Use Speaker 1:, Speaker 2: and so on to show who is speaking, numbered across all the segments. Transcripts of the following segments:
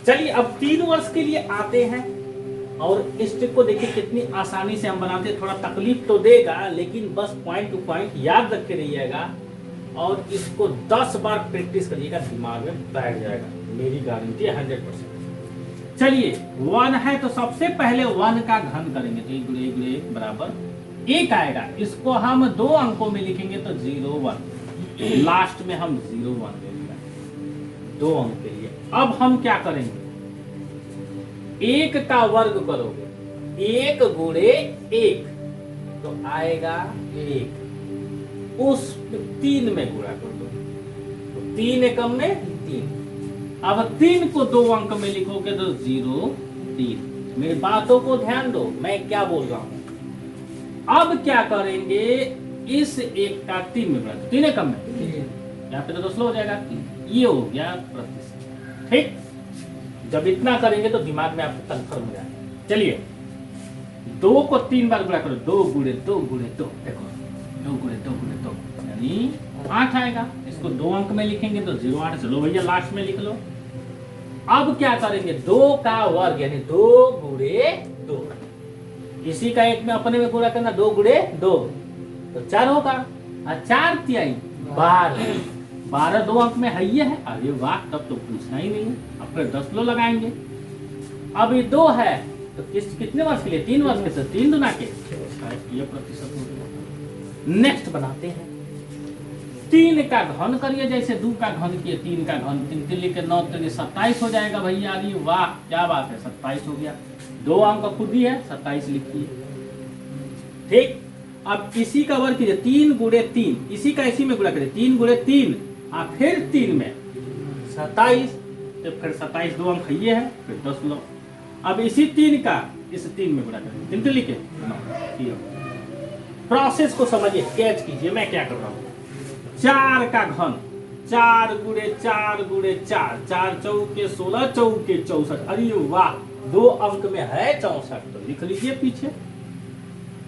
Speaker 1: चलिए अब 3 वर्ष के लिए आते हैं और इस ट्रिक को देखिए कितनी आसानी से हम बनाते हैं। थोड़ा तकलीफ तो देगा लेकिन बस पॉइंट टू पॉइंट याद रख के रहिएगा और इसको 10 बार प्रैक्टिस करिएगा, दिमाग में बैठ जाएगा, मेरी गारंटी है 100%। चलिए 1 है तो सबसे पहले 1 का घन करेंगे तो 1 गुणे 1 गुणे 1 बराबर 1 आएगा। इसको हम 2 अंकों में लिखेंगे तो 0 1, लास्ट में हम 0 1 ले लेंगे 2 अंक के लिए। अब हम क्या करेंगे, 1 का वर्ग करोगे 1 गुणे 1 तो आएगा 1, उस 3 में गुणा कर दो तो 3 एकम में 3। अब 3 को 2 अंक में लिखोगे तो 0 3। मेरी बातों को ध्यान दो, मैं क्या बोल रहा हूं। अब क्या करेंगे, इस 1 का 3 में गुणा, 3 एकम में यहाँ पे तो स्लो हो जाएगा 3, ये हो गया प्रतिशत। ठीक, जब इतना करेंगे तो दिमाग में आपको कंफर्म हो जाएगा। चलिए 2 को 3 बार गुणा करो, 2 गुणे 2 गुणे 2, देखो 2 गुणे 2 गुणे 2 यानी 8 आएगा। इसको 2 अंक में लिखेंगे तो 0 8। चलो भैया लास्ट में लिख लो। अब क्या करेंगे, 2 का वर्ग यानी 2 गुणे 2, इसी का 1 में अपने में गुणा करना, 2 गुणे 2 तो 4 होगा, और 4 तिहाई 12, 12 2 अंक में है ये है। अरे वाह, तब तो पूछना ही नहीं है, अब फिर 10 किलो लगाएंगे। अब ये 2 है तो कितने वर्ष के लिए, 3 वर्ष के, 3 दुना के, ये प्रतिशत हो गया। नेक्स्ट बनाते हैं, 3 का घन करिए, जैसे 2 का घन किए 3 का घन, 3 3 लिख के 9 3 27 हो जाएगा भैया। अरे वाह क्या बात है, 27 हो गया। 2 अंक खुद ही है, 27 लिखिए। ठीक, अब इसी का वर्ग कीजिए, 3 गुणे 3, इसी का इसी में गुणा करिए, 3 गुणे 3 और फिर 3 में 27, तो फिर 27 2 अंक ये है, फिर 10 लो। अब इसी 3 का इस 3 में गुणा करेंगे, 3 3 लिखे 9। प्रोसेस को समझिए, कैच कीजिए मैं क्या कर रहा हूँ। 4 का घन, 4 गुणे 4 गुणे 4, 4 चौके 16 चौके 64। अरे वाह, 2 अंक में है 64, तो लिख लीजिए पीछे।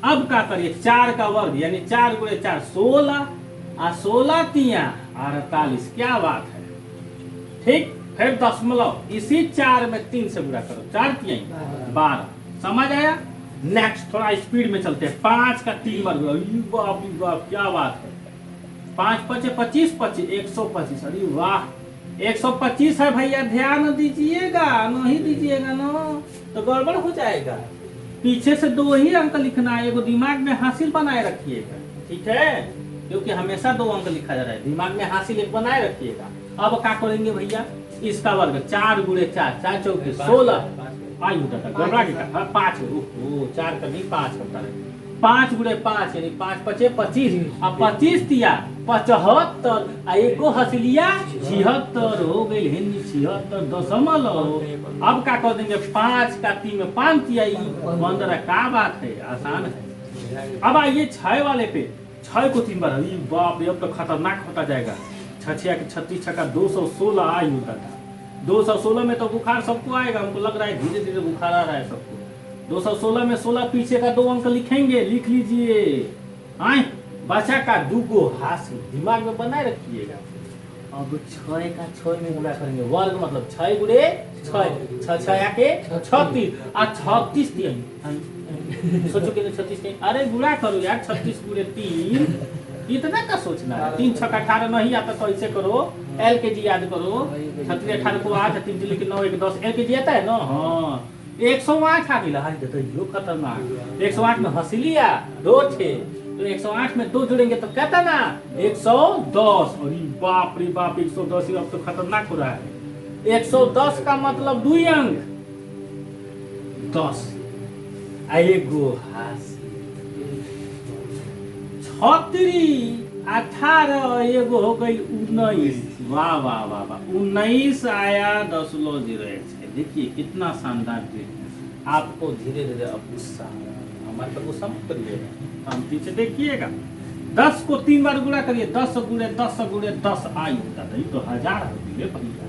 Speaker 1: अब क्या करिए, 4 का वर्ग यानी 4 गुणे 4 16 और 16 तिया 48, क्या बात है। ठीक, फिर दशमलव, इसी 4 में 3 से गुणा करो, 4 तिया 12, समझ आया। नेक्स्ट थोड़ा स्पीड में चलते हैं, 5 का 3 बार, बाप रे बाप क्या बात है। 5 5 25 25 125। अरे वाह, 125 है भैया, ध्यान दीजिएगा, नहीं दीजिएगा ना तो गड़बड़ हो जाएगा। पीछे से 2 ही अंक लिखना है, एगो दिमाग में हासिल बनाए रखिएगा, ठीक है, क्योंकि हमेशा 2 अंक लिखा जा रहा है, दिमाग में हासिल एक बनाए रखिएगा। अब क्या करेंगे भैया, इसका वर्ग 4 गुणे 4, 4 चौके 16, आयु दादा गड़बड़ा गया, 5 4 का नहीं 5 होता है, 5 गुणे 5 यानी 5 5 25 और 25 तिया 75 आ एको हसलिया 76 हो गई, हिंदी 76 दशमलव। अब क्या कर देंगे, 5 का 3 में 5 तिया 15, क्या बात है, आसान है। अब आइए 6 वाले पे, 6 को 3 बार, अरे बाप रे अब तो खतरनाक होता जाएगा। 6 6 36 6 का 216 आयु दादा, 216 में तो बुखार सबको आएगा, हमको लग रहा है धीरे धीरे बुखार आ रहा है सबको। 216 में 16 पीछे का 2 अंक लिखेंगे, लिख लीजिए। आए बचा का 2 को हासिल दिमाग में बनाए रखिएगा। अब 6 का 6 में गुणा करेंगे, वर्ग मतलब 6 गुणे 6, 6 6 के 36 और 36 3, सोचो कितने 36 3, अरे गुणा करो यार, 36 गुणे 3, इतना का सोचना है। 3 6 18 नहीं आता तो ऐसे करो, एल के जी याद करो, 36 18 को 8 3 3 9 1 10, एल के जी आता है ना, हाँ 108 आ गया, तो यो खतरनाक। 108 में हंसलिया 2 थे तो 108 में 2 जुड़ेंगे तो कहता ना 110। अरे बाप रे बाप, 110 अब तो खतरनाक हो रहा है। 110 का मतलब 2 अंक 10 एगो हासिल, 36 18 एगो हो गई 19। वाह वाह वाह वाह, 19 आया 10.01। देखिए कितना शानदार ट्रिक है। आपको धीरे धीरे अब गुस्सा, हमारे पर गुस्सा मत करिएगा, हम पीछे देखिएगा। 10 को 3 बार गुणा करिए, 10 गुणे 10 गुणे 10 आयु दादा, ये तो 1000 होती है भैया।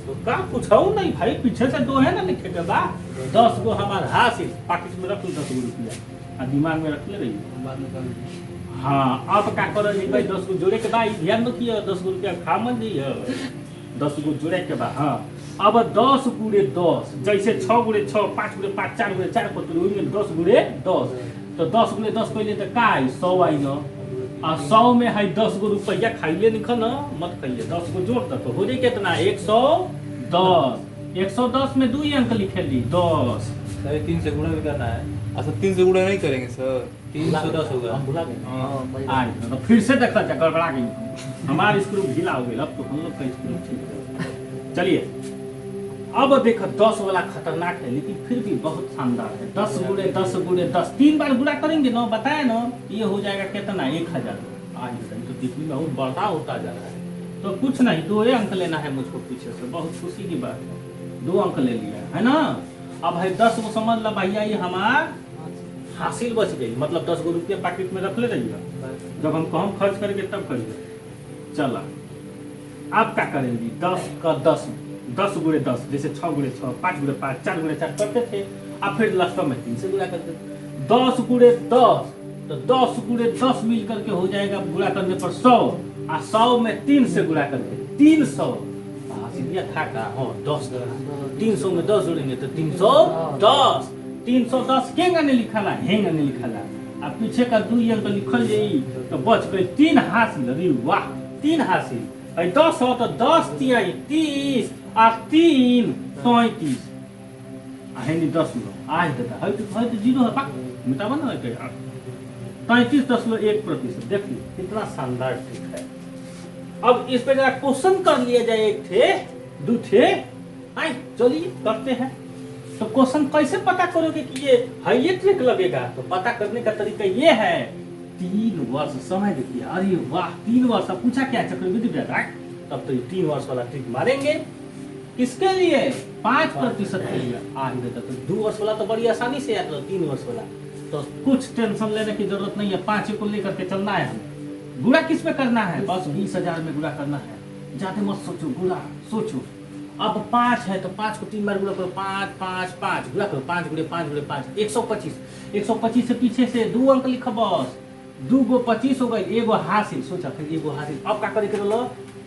Speaker 1: तो का पूछाऊ नहीं भाई, पीछे से 2 है ना लिखे के बाद, 10 गो हमारे हासिल, पाकिट में रख लो 10 रुपया, दिमाग में रख ले रही। हाँ अब क्या करेंगे भाई, 10 को जोड़े के बाद ध्यान रखिए, 10 रुपया खा मत दिए, 10 को जोड़े के बाद। हाँ अब 10 गुणे 10 जैसे 6 गुणे 6 5 गुणे 5 4 गुणे 4 पत्तू में 10 गुणे 10 तो 10 गुणे 10 पहले तो का है 100 आई न आ 100 में है 10 गो रुपया खाइले निकल न मत खाइए 10 गो जोड़ तो हो जाए कितना 110 110 में 2 अंक लिखे ली 10
Speaker 2: 3 से गुणा भी करना है।
Speaker 3: अच्छा 3 से गुणा नहीं करेंगे सर।
Speaker 2: 310 होगा।
Speaker 1: हम भुला गए
Speaker 2: हाँ
Speaker 1: आज तो फिर से देखा जा गड़बड़ा गई हमारे स्क्रू ढीला हो गया अब तो हम लोग का स्क्रू ठीक है। चलिए अब देखो 10 वाला खतरनाक है लेकिन फिर भी बहुत शानदार है 10 गुणे 10 गुणे 10 3 बार गुणा करेंगे ना बताया ना ये हो जाएगा कितना 1000 आज तो दिखने में बहुत बड़ा होता जा रहा है तो कुछ नहीं 2 अंक लेना है मुझको पीछे से बहुत खुशी की बात है 2 अंक ले लिया है ना। अब है 10 को समझ लो भैया ये हमार हासिल बच गई मतलब 10 गो रुपया पैकेट में रख ले रहिएगा जब हम कम खर्च करेंगे तब करिए। चला आप क्या करेंगे 10 का 10 10 गुणे 10 जैसे 6 गुणे 6 5 गुणे 5 4 गुणे 4 करते थे अब फिर लास्ट में 3 से गुणा करते थे 10 गुणे 10 तो 10 गुणे 10 मिल करके हो जाएगा गुणा करने पर 100 और 100 में 3 से गुणा करके 300 हासिलिया था का हाँ 10 300 में 10 जोड़ेंगे तो 310 310 केंगा ने लिखा ला हेंगा ने लिखा ला अब पीछे का 2 अंक लिखल जाई तो बच गई 3 हासिल अरे वाह 3 हासिल 10 हो तो 10 तिहाई 30 और 3 37 आहेनी 10 लो आज देता है तो जीरो है पक मिटावा ना है 33.1% देखिए कितना शानदार ट्रिक है। अब इस पे जरा क्वेश्चन कर लिया जाए एक थे दो थे आए चलिए करते हैं। तो क्वेश्चन कैसे पता करोगे कि ये ट्रिक लगेगा तो पता करने का तरीका ये है 3 वर्ष समय देखिए अरे वाह 3 वर्ष अब पूछा क्या चक्रवृद्धि ब्याज तब तो ये 3 वर्ष वाला ट्रिक मारेंगे किसके लिए 5% के लिए आज देता तो 2 वर्ष वाला तो बड़ी आसानी से आता 3 वर्ष वाला तो कुछ टेंशन लेने की जरूरत नहीं है 5 को लेकर के चलना है हमें। गुणा किस पे करना है बस 20,000 में गुणा करना है ज्यादा मत सोचो गुणा सोचो। अब 5 है तो 5 को 3 बार गुणा करो 5 5 5 गुणा करो 5 गुणे 5 गुणे 5 125 से पीछे से 2 अंक लिखो बस 2 गो 25 हो गई एगो हासिल सोचा फिर एगो हासिल अब का करे करो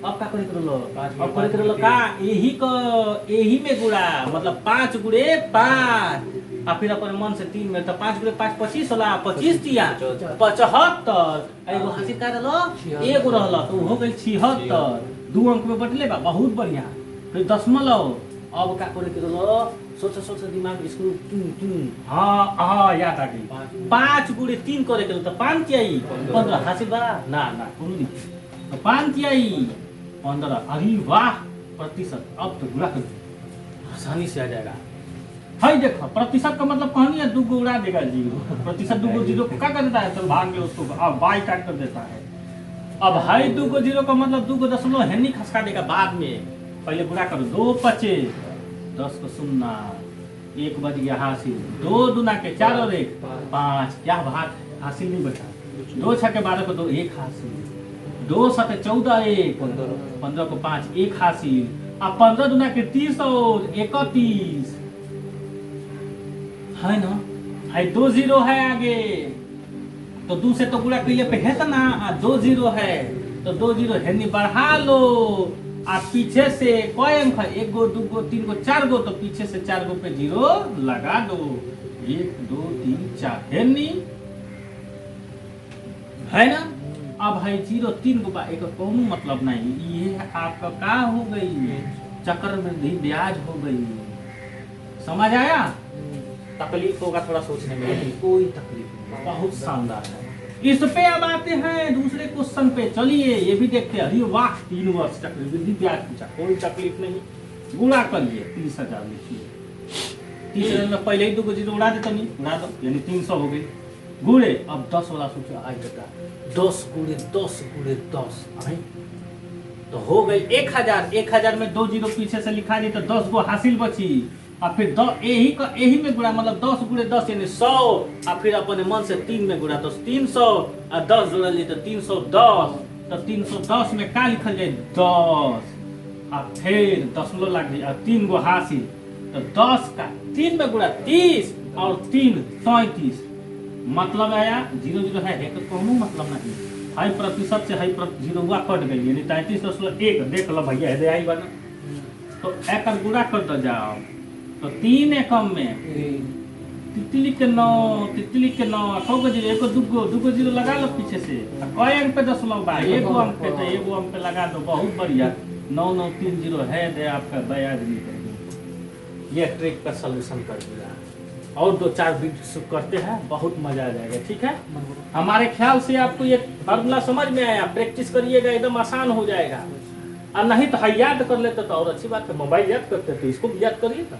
Speaker 1: अब का करे करो अब करे करो का यही में गुणा मतलब 5 गुणे 5 और फिर अपन मन से 3 में तो 5 गुणे 5 25 होला 25 तिया 75 एगो हासिल का रहलो एगो रहलो तो हो गई 76 2 अंक में बटले बा बहुत बढ़िया फिर दशमलव अब का करे करो सोचो दिमाग स्क्रू हाँ याद आ गई 5 गुणे 3 करे करो तो 5 तिहाई 15 हासिल बा ना कौन लिखी तो 5 तिहाई 15 अरे वाह प्रतिशत अब तो गुणा कर आसानी से आ जाएगा। हाई देखो प्रतिशत का मतलब कहानी है 2 को उड़ा देगा जीरो प्रतिशत 2 को जीरो को क्या कर देता है तो भाग में उसको अब बाई काट कर देता है। अब हाई 2 को जीरो का मतलब 2 को दशमलव हेनी खसका देगा बाद में पहले गुणा करो 2 पचे 10 को सुनना 1 बज गया हासिल 2 दूना के 4 और 1 5 क्या बात हासिल नहीं बचा 2 6 के 12 को 2 1 हासिल 2 7 14 1 15 को 5 1 हासिल अब 15 दूना के 30 और 31 है ना है 2 जीरो है आगे तो 2 से तो गुणा के लिए पे है ना 2 जीरो है तो 2 जीरो है नहीं बढ़ा लो आप पीछे से कोई अंक है 1 गो 2 गो 3 गो 4 गो तो पीछे से 4 गो पे जीरो लगा दो 1 2 3 4 है नहीं है ना। अब है 0 3 गो एक कौन मतलब नहीं ये आपका का हो गई चक्रवृद्धि ब्याज हो गई समझ आया। तकलीफ होगा थोड़ा सोचने में लेकिन कोई तकलीफ नहीं बहुत शानदार है। इस पे अब आते हैं दूसरे क्वेश्चन पे चलिए ये भी देखते हैं अरे वाह 3 वर्ष चक्रवृद्धि ब्याज पूछा कोई तकलीफ नहीं गुणा करिए 30,000 लिखिए 30,000 में पहले ही 2 को जीरो उड़ा देते नहीं उड़ा दो यानी 300 हो गई गुणे अब 10 वाला सोचो आज बेटा 10 गुणे 10 गुणे 10 तो हो गई 1000 में 2 जीरो पीछे से लिखा दी तो 10 गो हासिल बची और फिर यही में गुणा मतलब 10 गुणे 10 यानी 100 और फिर अपने मन से 3 में गुणा तो 300 और 10 जोड़ लिए तो 310 तो 310 में क्या लिखल जाए 10 और फिर दशमलव लग गई और 3 गो हासिल तो 10 का 3 में गुणा 30 और 3 37 मतलब आया 0 है तो कोनो मतलब नहीं हाई प्रतिशत से हाई जीरो कट गई यानी 33.1 देख लो भैया आई बना तो एक गुड़ा कर दो जाओ, तो 3 एकम में तितली के 9 सौ को जीरो, एको दुगो जीरो लगा लो पीछे से। कई अंक पे 10 बा, एगो अंक पे, तो एगो अंक पे लगा दो, बहुत बढ़िया। 9930 है दे आपका बयाज नहीं। ये ट्रिक का सलूशन कर दिया, और 2-4 बीट करते हैं, बहुत मजा आ जाएगा। ठीक है, हमारे ख्याल से आपको ये फार्मूला समझ में आया। प्रैक्टिस करिएगा, एकदम आसान हो जाएगा। और नहीं तो याद कर लेते तो और अच्छी बात है, मोबाइल याद करते तो इसको भी याद करिए।